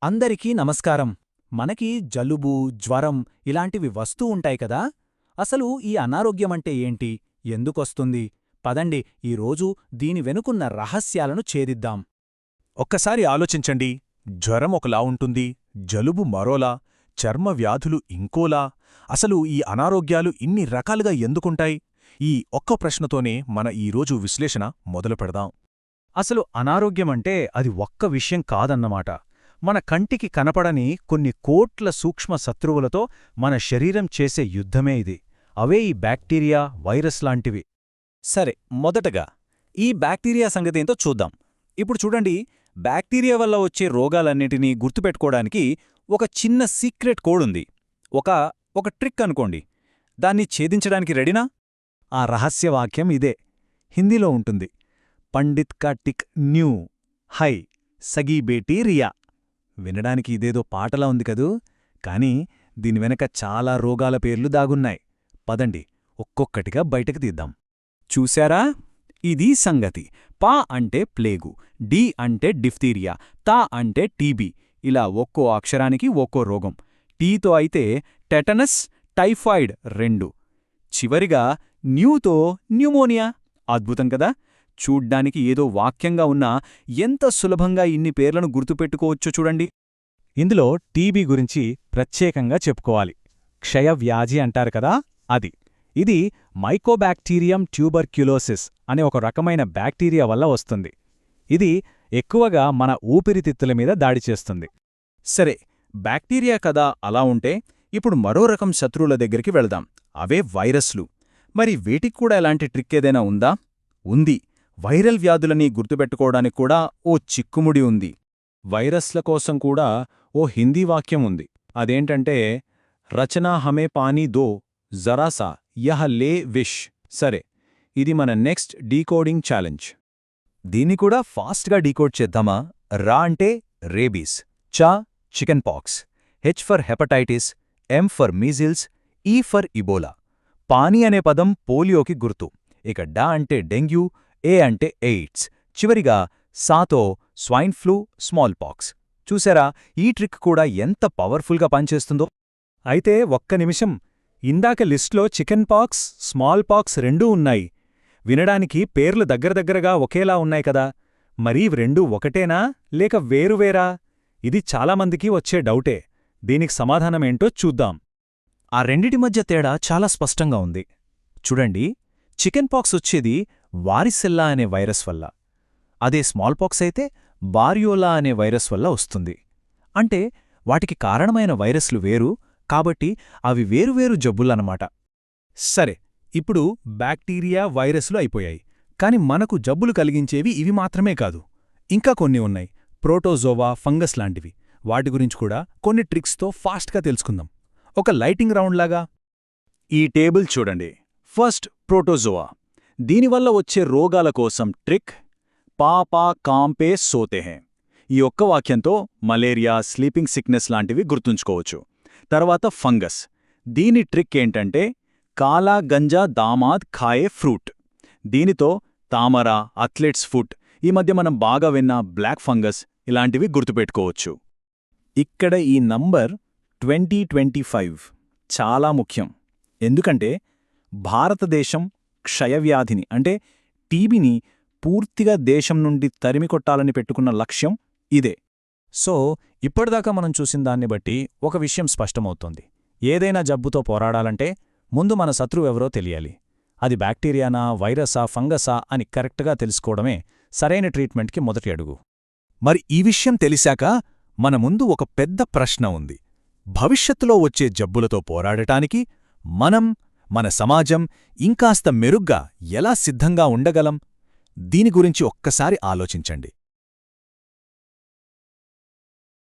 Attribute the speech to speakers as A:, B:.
A: అందరికీ నమస్కారం. మనకి జలుబు, జ్వరం ఇలాంటివి వస్తూ ఉంటాయి కదా. అసలు ఈ అనారోగ్యమంటే ఏంటి, ఎందుకొస్తుంది? పదండి ఈరోజు దీని వెనుకున్న రహస్యాలను ఛేదిద్దాం.
B: ఒక్కసారి ఆలోచించండి. జ్వరం ఒకలా ఉంటుంది, జలుబు మరోలా, చర్మవ్యాధులు ఇంకోలా. అసలు ఈ అనారోగ్యాలు ఇన్ని రకాలుగా ఎందుకుంటాయి? ఈ ఒక్క ప్రశ్నతోనే మన ఈరోజు విశ్లేషణ మొదలుపెడదాం.
C: అసలు అనారోగ్యమంటే అది ఒక్క విషయం కాదన్నమాట. మన కంటికి కనపడని కొన్ని కోట్ల సూక్ష్మ శత్రువులతో మన శరీరం చేసే యుద్ధమే ఇది. అవే ఈ బ్యాక్టీరియా, వైరస్ లాంటివి.
A: సరే, మొదటగా ఈ బ్యాక్టీరియా సంగతేంతో చూద్దాం. ఇప్పుడు చూడండి, బ్యాక్టీరియా వల్ల వచ్చే రోగాలన్నిటినీ గుర్తుపెట్టుకోవడానికి ఒక చిన్న సీక్రెట్ కోడ్ ఉంది. ఒక ట్రిక్ అనుకోండి. దాన్ని ఛేదించడానికి రెడీనా?
C: ఆ రహస్యవాక్యం ఇదే. హిందీలో ఉంటుంది. పండిత్ కా టిక్ న్యూ హై సగీ బేటీ రియా. వినడానికి ఇదేదో పాటలా ఉంది కదూ, కాని దీని వెనక చాలా రోగాల పేర్లు దాగున్నాయి. పదండి ఒక్కొక్కటిగా బయటకు తీద్దాం.
A: చూశారా? ఇది సంగతి. పా అంటే ప్లేగు, డి అంటే డిఫ్తీరియా, తా అంటే టీబీ. ఇలా ఒక్కో అక్షరానికి ఒక్కో రోగం. టీతో అయితే టెటనస్, టైఫాయిడ్ 2. చివరిగా న్యూతో న్యూమోనియా. అద్భుతం కదా! చూడ్డానికి ఏదో వాక్యంగా ఉన్నా ఎంత సులభంగా ఇన్ని పేర్లను గుర్తుపెట్టుకోవచ్చో చూడండి.
C: ఇందులో టీబీ గురించి ప్రత్యేకంగా చెప్పుకోవాలి. క్షయవ్యాధి అంటారు కదా, అది. ఇది మైకోబాక్టీరియం ట్యూబర్క్యులోసిస్ అనే ఒక రకమైన బ్యాక్టీరియా వల్ల వస్తుంది. ఇది ఎక్కువగా మన ఊపిరితిత్తుల మీద దాడి చేస్తుంది.
A: సరే, బ్యాక్టీరియా కదా అలా ఉంటే, ఇప్పుడు మరో రకం శత్రువుల దగ్గరికి వెళదాం. అవే వైరస్లు. మరి వీటికి కూడా ఎలాంటి ట్రిక్ ఏదైనా ఉందా? ఉంది. వైరల్ వ్యాధులని గుర్తుపెట్టుకోవడానికి కూడా ఓ చిక్కుముడి ఉంది. వైరస్ల కోసం కూడా ఓ హిందీ వాక్యం ఉంది. అదేంటంటే, రచనా హమే పానీ దో జరాసా యహ లే విష్. సరే, ఇది మన నెక్స్ట్ డీకోడింగ్ ఛాలెంజ్.
B: దీన్ని కూడా ఫాస్ట్గా డీకోడ్ చేద్దామా? రా అంటే రేబీస్, చా chicken pox, H for hepatitis, M for measles, ఈ ఫర్ ఇబోలా. పానీ అనే పదం పోలియోకి గుర్తు. ఇక డా అంటే డెంగ్యూ, ఏ అంటే ఎయిడ్స్, చివరిగా సాతో స్వైన్ ఫ్లూ, స్మాల్ పాక్స్. చూసారా ఈ ట్రిక్ కూడా ఎంత పవర్ఫుల్గా పనిచేస్తుందో?
C: అయితే ఒక్క నిమిషం, ఇందాక లిస్ట్లో చికెన్ పాక్స్, స్మాల్ పాక్స్ రెండూ ఉన్నాయి. వినడానికి పేర్లు దగ్గరదగ్గరగా ఒకేలా ఉన్నాయి కదా. మరీ రెండూ ఒకటేనా లేక వేరువేరా? ఇది చాలామందికి వచ్చే డౌటే. దీనికి సమాధానమేంటో చూద్దాం.
B: ఆ రెండిటి మధ్య తేడా చాలా స్పష్టంగా ఉంది. చూడండి, చికెన్ పాక్స్ వచ్చేది వారిసెల్లా అనే వైరస్ వల్ల. అదే స్మాల్ పాక్స్ అయితే బారియోలా అనే వైరస్ వల్ల వస్తుంది. అంటే వాటికి కారణమైన వైరస్లు వేరు, కాబట్టి అవి వేరువేరు జబ్బులన్నమాట.
A: సరే, ఇప్పుడు బ్యాక్టీరియా, వైరస్లు అయిపోయాయి. కాని మనకు జబ్బులు కలిగించేవి ఇవి మాత్రమే కాదు. ఇంకా కొన్ని ఉన్నాయి. ప్రోటోజోవా, ఫంగస్ లాంటివి. వాటి గురించి కూడా కొన్ని ట్రిక్స్తో ఫాస్ట్గా తెలుసుకుందాం. ఒక లైటింగ్ రౌండ్లాగా. ఈ టేబుల్ చూడండి. First protozoa. దీనివల్ల వచ్చే రోగాల కోసం ట్రిక్ పాపా కాంపే సోతే హే. ఈ ఒక్క వాక్యంతో మలేరియా, స్లీపింగ్ సిక్నెస్ లాంటివి గుర్తుంచుకోవచ్చు. తర్వాత ఫంగస్. దీని ట్రిక్ ఏంటంటే కాలా గంజా దామాద్ ఖాయే ఫ్రూట్. దీనితో తామర, అథ్లెట్స్ ఫుట్, ఈ మధ్య మనం బాగా విన్న బ్లాక్ ఫంగస్ ఇలాంటివి గుర్తుపెట్టుకోవచ్చు. ఇక్కడ ఈ నంబర్ 2025 చాలా ముఖ్యం. ఎందుకంటే భారతదేశం క్షయవ్యాధిని అంటే టీబీని పూర్తిగా దేశం నుండి తరిమికొట్టాలని పెట్టుకున్న లక్ష్యం ఇదే.
B: సో ఇప్పటిదాకా మనం చూసిన దాన్ని బట్టి ఒక విషయం స్పష్టమవుతోంది. ఏదైనా జబ్బుతో పోరాడాలంటే ముందు మన శత్రువెవరో తెలియాలి. అది బ్యాక్టీరియానా, వైరసా, ఫంగసా అని కరెక్ట్గా తెలుసుకోవడమే సరైన ట్రీట్మెంట్కి మొదటి అడుగు.
C: మరి ఈ విషయం తెలిసాక మన ముందు ఒక పెద్ద ప్రశ్న ఉంది. భవిష్యత్తులో వచ్చే జబ్బులతో పోరాడటానికి మనం, మన సమాజం ఇంకాస్త మెరుగ్గా ఎలా సిద్ధంగా ఉండగలం? దీని గురించి ఒక్కసారి ఆలోచించండి.